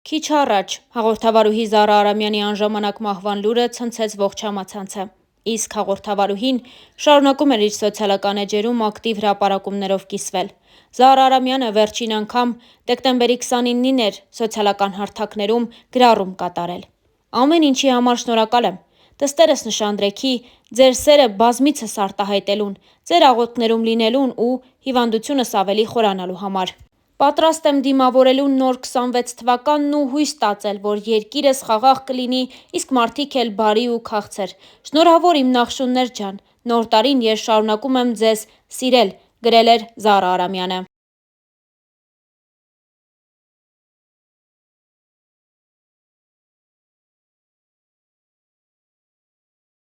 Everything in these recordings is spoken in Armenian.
Քիչ առաջ հաղորդավարուհի Զարա Արամյանի անժամանակ մահվան լուրը ցնցեց ողջ համացանցը, իսկ հաղորդավարուհին շարունակում էր իր սոցիալական էջերում ակտիվ հրապարակումներով կիսվել։ Զարա Արամյանը վերջին անգամ դեկտեմբերի 29-ին էր սոցիալական հարթակներում գրառում կատարել. «Ամեն ինչի համար շնորհակալ եմ, դստերս նշանдрեքի, ձեր սերը բազմիցս արտահայտելուն, ձեր աղոթքներում լինելուն ու հիվանդությունս ավելի խորանալու համար։ Պատրաստ եմ դիմավորելու նոր 26 թվականն ու հույս տածել, որ երկիրս խաղաղ կլինի, իսկ մարդիկ էլ բարի ու քաղցր։ Շնորհավոր իմ Նախշուններ ջան, նոր տարին ես շարունակում եմ ձեզ սիրել», գրել էր Զարա Արամյանը։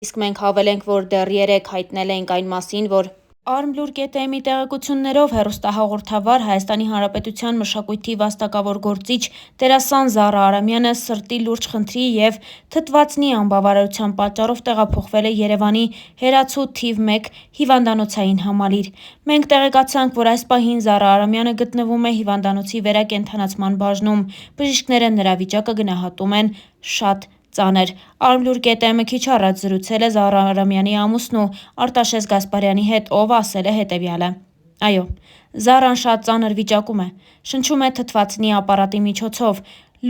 Իսկ մենք հավելենք, որ դեռ երեկ հայտնել էինք այն մասին, որ Armlur.am-ի տեղեկություններով հեռուստահաղորդավար, Հայաստանի Հանրապետության մշակույթի վաստակավոր գործիչ, դերասան Զարա Արամյանը սրտի լուրջ խնդրի և թթվածնի անբավարարության պատճառով տեղափոխվել է Երևանի Հերացու թիվ 1 հիվանդանոցային համալիր։ Մենք տեղեկացանք, որ այս պահին Զարա Արամյանը գտնվում է հիվանդանոցի վերակենդանացման բաժնում։ Բժիշկները նրա վիճակը գնահատում են շատ ծանր։ Armlur.am-ը քիչ առաջ զրուցել է Զարա Արամյանի ամուսնու Արտաշես Գասպարյանի հետ, ով ասել է հետևյալը. «Այո, Զարան շատ ծանր վիճակում է, շնչում է թթվածնի ապարատի միջոցով,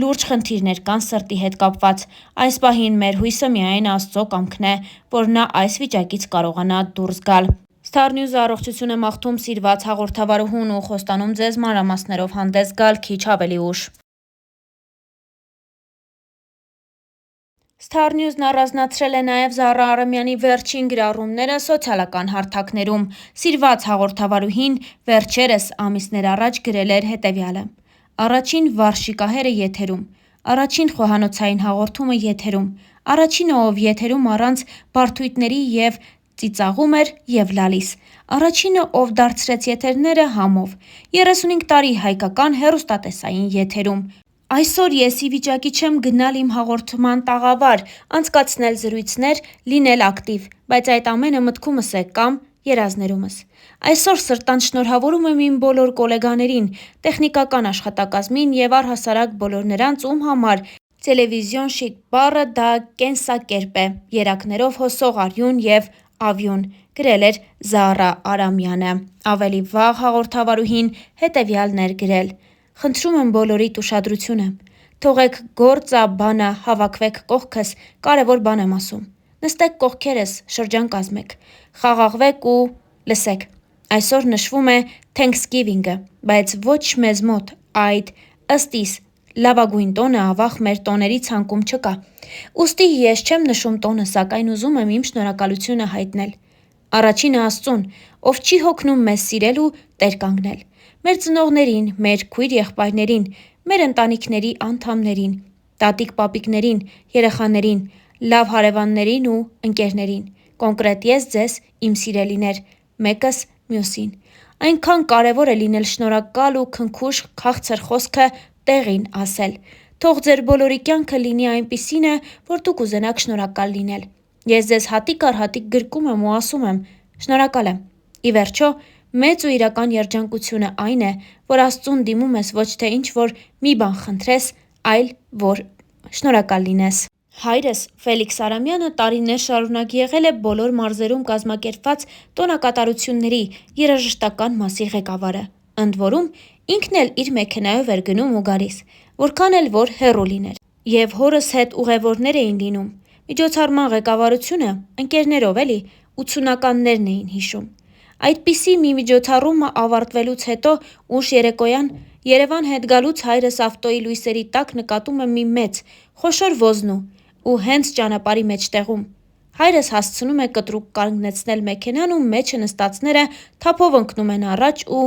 լուրջ խնդիրներ կան սրտի հետ կապված։ Այս պահին մեր հույսը միայն Աստծո կամքն է, որ նա այս վիճակից կարողանա դուրս գալ»։ Star News-ը առողջություն է մաղթում սիրված հաղորդավարուհուն ու խոստանում ձեզ մանրամասներով հանդես գալ քիչ ավելի ուշ։ Star News-ն առանձնացրել է նաև Զարա Արամյանի վերջին գրառումները սոցիալական հարթակներում։ Սիրված հաղորդավարուհին վերջերս ամիսներ առաջ գրել էր հետևյալը. «Առաջին վարշիկահերը եթերում, առաջին խոհանոցային հաղորդումը եթերում, առաջինը, ով եթերում առանց բարդույթների և ծիծաղում էր և լալիս, առաջինը, ով դարձրեց եթերները համով, 35 տարի հայկական հեռուստատեսային եթերում։ Այսօր ես ի վիճակի չեմ գնալ իմ հաղորդման տաղավար, անցկացնել զրույցներ, լինել ակտիվ, բայց այդ ամենը մտքումս է կամ երազներումս։ Այսօր սրտանց շնորհավորում եմ իմ բոլոր գոլեգաներին, տեխնիկական աշխատակազմին և առհասարակ բոլոր նրանց, ում համար տելևիզիոն շիկ բառը դա կենսակերպ է, երակներով հոսող արյուն և ավյուն», գրել էր Զարա Արամյանը։ Ավելի վաղ հաղորդավարուհին հետևյալն էր գրել. «Խնդրում եմ բոլորիդ ուշադրությունը։ Թողեք գործ-ա-բանը, հավաքվեք կողքս, կարևոր բան եմ ասում։ Նստեք կողքերս, շրջան կազմեք, խաղաղվեք ու լսեք։ Այսօր նշվում է Thanksgiving-ը, բայց ոչ մեզ մոտ այդ ըստ իս լավագույն տոնը ավաղ մեր տոների ցանկում չկա։ Ուստի ես չեմ նշում տոնը, սակայն ուզում եմ իմ շնորհակալությունը հայտնել։ Առաջինը Աստծուն, ով չի հոգնում մեզ սիրել ու տեր կանգնել։ Մեր ծնողներին, մեր քույր-եղբայրներին, մեր ընտանիքների անդամներին, տատիկ-պապիկներին, երեխաներին, լավ հարևաններին ու ընկերներին, կոնկրետ ես ձեզ, իմ սիրելիներ, մեկս մյուսին։ Այնքան կարևոր է լինել շնորհակալ ու քնքուշ քաղցր խոսքը տեղին ասել։ Թող ձեր բոլորի կյանքը լինի այնպիսինը, որ դուք կուզենաք շնորհակալ լինել։ Ես ձեզ հատիկ առ հատիկ գրկում եմ ու ասում եմ. շնորհակալ եմ։ Ի վերջո, մեծ ու իրական երջանկությունը այն է, որ Աստծուն դիմում ես ոչ թե ինչ-որ մի բան խնդրես, այլ որ շնորհակալ լինես»։ Հայրս Ֆելիքս Արամյանը տարիներ շարունակ եղել է բոլոր մարզերում կազմակերպված տոնակատարությունների երաժշտական մասի ղեկավարը, ընդ որում ինքն էլ իր մեքենայով էր գնում ու գալիս, որքան էլ որ հեռու լիներ։ Եվ հորս հետ ուղևորներ էին լինում։ Միջոցառման ղեկավարությունը ընկերներով էլի 80-ականներն էին հիշում։ Այդպիսի մի միջոցառումը ավարտվելուց հետո ուշ երեկոյան Երևան հետ գալուց հայրս ավտոյի լույսերի տակ նկատում է մի մեծ, խոշոր ոզնու ու հենց ճանապարհի մեջտեղում։ Հայրս հասցնում է կտրուկ կանգնեցնել մեքենան ու մեջը նստածները թափով ընկնում են առաջ ու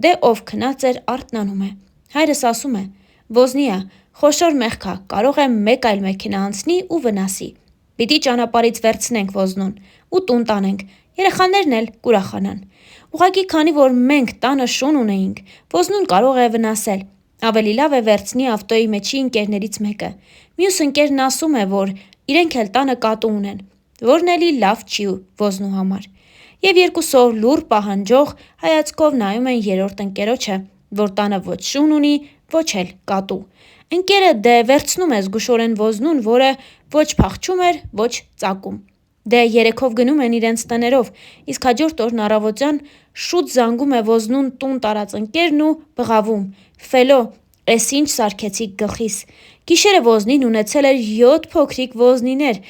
դե ով քնած էր արթնանում է։ Հայրս ասում է. «Ոզնի ա, խոշոր մեղք ա, կարող է մեկ այլ մեքենա անցնի ու վնասի։ Պիտի ճանապարհից վերցնենք ոզնուն ու տուն տանենք, երեխաներն էլ կուրախանան։ Ուղղակի քանի որ մենք տանը շուն ունեինք, ոզնուն կարող է վնասել։ Ավելի լավ է վերցնի ավտոյի մեջի ընկերներից մեկը։ Մյուս ընկերն ասում է, որ իրենք էլ տանը կատու ունեն, որն էլի լավ չի ոզնու համար։ Եվ երկուսով լուռ պահանջող հայացքով նայում են երրորդ ընկերոջը, որ տանը ոչ շուն ունի, ոչ էլ կատու։ Ընկերը դե վերցնում է զգուշորեն ոզնուն, որը ոչ փախչում էր, ոչ ծակում։ Դե երեքով գնում են իրենց տներով, իսկ հաջորդ օրն առավոտյան շուտ զանգում է ոզնուն տուն տարած ընկերն ու բղավում. «Ֆելո, էս ինչ սարքեցիք գլխիս»։ Գիշերը ոզնին ունեցել էր 7 փոքրիկ ոզնիներ,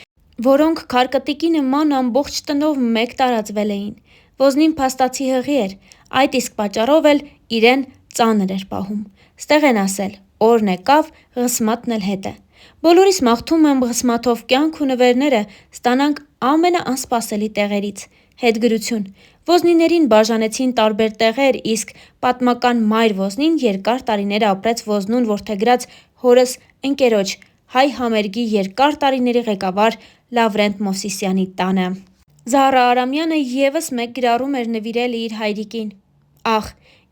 որոնք քարկտիկի նման ամբողջ տնով մեկ տարածվել էին։ Ոզնին փաստացի հղի էր, այդ իսկ պատճառով էլ իրեն ծանր էր պահում։ Ստեղ են ասել. օրն եկավ, ղսմատն էլ հետ է։ Բոլորիս մաղթում եմ ղսմաթով կյանք ու նվերները ստանանք ամենաանսպասելի տեղերից։ Հետգրություն. ոզնիներին բաժանեցին տարբեր տեղեր, իսկ պատմական մայր ոզնին երկար տարիներ ապրեց ոզնուն որդեգրած հորս ընկերոջ հայ համերգի երկար տարիների ղեկավար Լավրենտ Մովսիսյանի տանը։ Զահրա Արամյանը ևս մեկ գրառում էր նվիրել իր հայրիկին. «Ախ,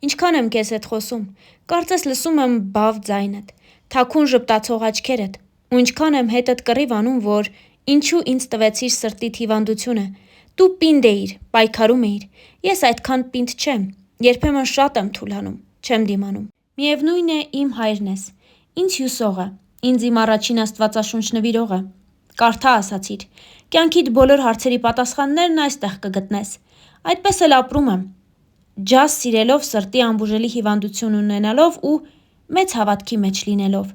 ինչքան եմ քեզ հետ խոսում, կարծես լսում եմ բավ ձայնդ, թաքուն ժպտացող աչքերդ, ու ինչքան եմ հետդ կռիվ անում, որ ինչու ինձ տվեցիր սրտիդ հիվանդությունը, դու պինդ էիր, պայքարում էիր, ես այդքան պինդ չեմ, երբեմն շատ եմ թուլանում, չեմ դիմանում։ Միևնույն է իմ հայրն ես, ինձ հյուսողը, ինձ իմ առաջին աստվածաշունչ նվիրողը։ Կարդա ասացիր, կյանքիդ բոլոր հարցերի պատասխաններն այստեղ կգտնես։ Այդպես էլ ապրում եմ, ջազ սիրելով, սրտի անբուժելի հիվանդություն ունենալով ու մեծ հավատքի մեջ լինելով։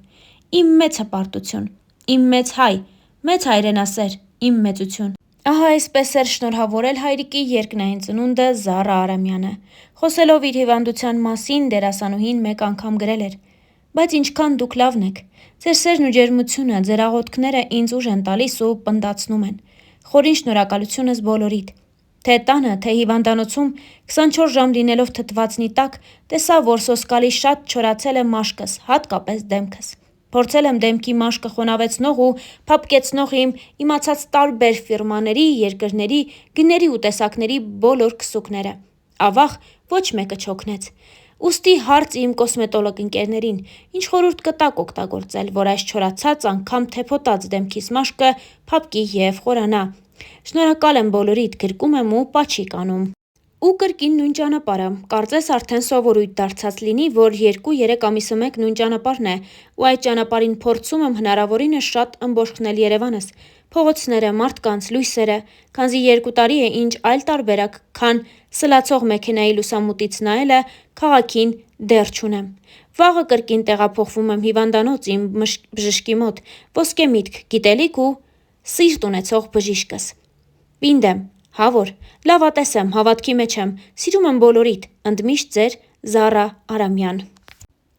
Իմ մեծ հպարտություն, իմ մեծ հայ, մեծ հայրենասեր, իմ մեծություն»։ Ահա այսպես էր շնորհավորել հայրիկի երկնային ծնունդը Զահրա Արամյանը։ Խոսելով իր հիվանդության մասին, դերասանուհին մեկ անգամ գրել էր. «Բայց ինչքան դուք լավն եք, ձեր սերն ու ջերմությունը, ձեր աղոթքները ինձ ուժ են տալիս ու պնդացնում են։ Խորին շնորհակալություն ես բոլորիդ։ Թե տանը, թե հիվանդանոցում 24 ժամ լինելով թթվածնի տակ, տեսա, որ սոսկալի շատ չորացել է մաշկս, հատկապես դեմքս։ Փորձել եմ դեմքի մաշկը խոնավեցնող ու փափկեցնող իմ իմացած տարբեր ֆիրմաների, երկրների, գների ու տեսակների բոլոր քսուկները։ Ավաղ, ոչ մեկը չօգնեց։ Ուստի հարց իմ կոսմետոլոգ ընկերներին, ինչ խորհուրդ կտաք օգտագործել, որ այս չորացած, անգամ թեփոտած դեմքիս մաշկը փափկի և խորանա։ Շնորհակալ եմ բոլորիդ, գրկում եմ ու պաչիկ անում։ Ու կրկին նույն ճանապարհը, կարծես արդեն սովորույթ դարձած լինի, որ 2-3 ամիսը մեկ նույն ճանապարհն է, ու այդ ճանապարհին փորձում եմ հնարավորինս շատ ըմբոշխնել Երևանս, փողոցները, մարդկանց, լույսերը, քանզի 2 տարի է ինչ այլ տարբերակ, քան սլացող մեքենայի լուսամուտից նայելը քաղաքին դեռ չունեմ։ Վաղը կրկին տեղափոխվում եմ հիվանդանոց իմ բժշկի մոտ, ոսկե միտք, գիտելիք ու սիրտ ունեցող բժիշկս։ Պինդ եմ, հավոր, լավատես եմ, հավատքի մեջ եմ, սիրում եմ բոլորիդ, ընդմիշտ ձեր Զահրա Արամյան»։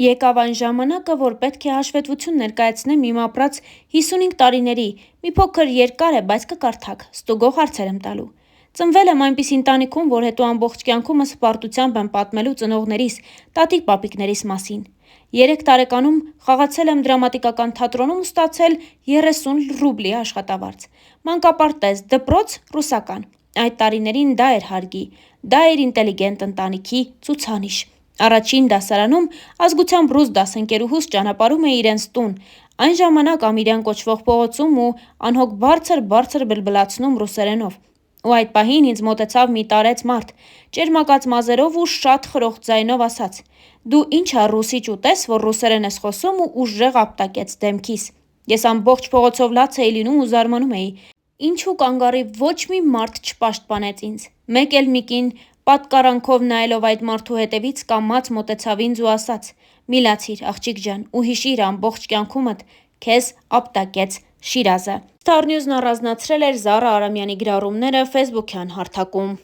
Եկավ այն ժամանակը, որ պետք է հաշվետվություն ներկայացնեմ իմ ապրած 55 տարիների, մի փոքր երկար է, բայց կկարդաք, ստուգող հարցեր եմ տալու։ Ծնվել եմ այնպիսի ընտանիքում, որ հետո ամբողջ կյանքումս հպարտությամբ եմ պատմելու ծնողներիս, տատիկ-պապիկներիս մասին։ 3 տարեկանում խաղացել եմ դրամատիկական թատրոնում ու ստացել 30 ռուբլի աշխատավարձ։ Մանկապարտեզ, դպրոց, ռուսական։ Այդ տարիներին դա էր հարգի, դա էր ինտելիգենտ ընտանիքի ցուցանիշ։ Առաջին դասարանում ազգությամբ ռուս դասընկերուհուս ճանապարհում է իրենց տուն, այն ժամանակ Ամիրյան կոչվող փողոցում ու անհոգ բարձր բլբլացնում ռուսերենով։ Ու այդ պահին ինձ մոտեցավ մի տարեց մարդ, ճերմակած մազերով ու շատ խրոխտ ձայնով ասաց. «Դու ի՞նչ ռուսիչ ուտես, որ ռուսերեն ես խոսում» ու ուժեղ ապտակեց դեմքիս։ Ես ամբողջ փողոցով լաց էի լինում ու զարմանում էի, ինչու կանգառի ոչ մի մարդ չպաշտպանեց ինձ։ Մեկ էլ մի կին պատկառանքով նայելով այդ մարդու հետևից կամաց մոտեցավ ինձ ու ասաց. «Մի լացիր, աղջիկ ջան, ու հիշիր ամբողջ կյանքումդ քեզ ապտակեց Շիրազը»։ Star News-ն առանձնացրել էր Զահրա Արամյանի գրառումները ֆեյսբուքյան հարթակում։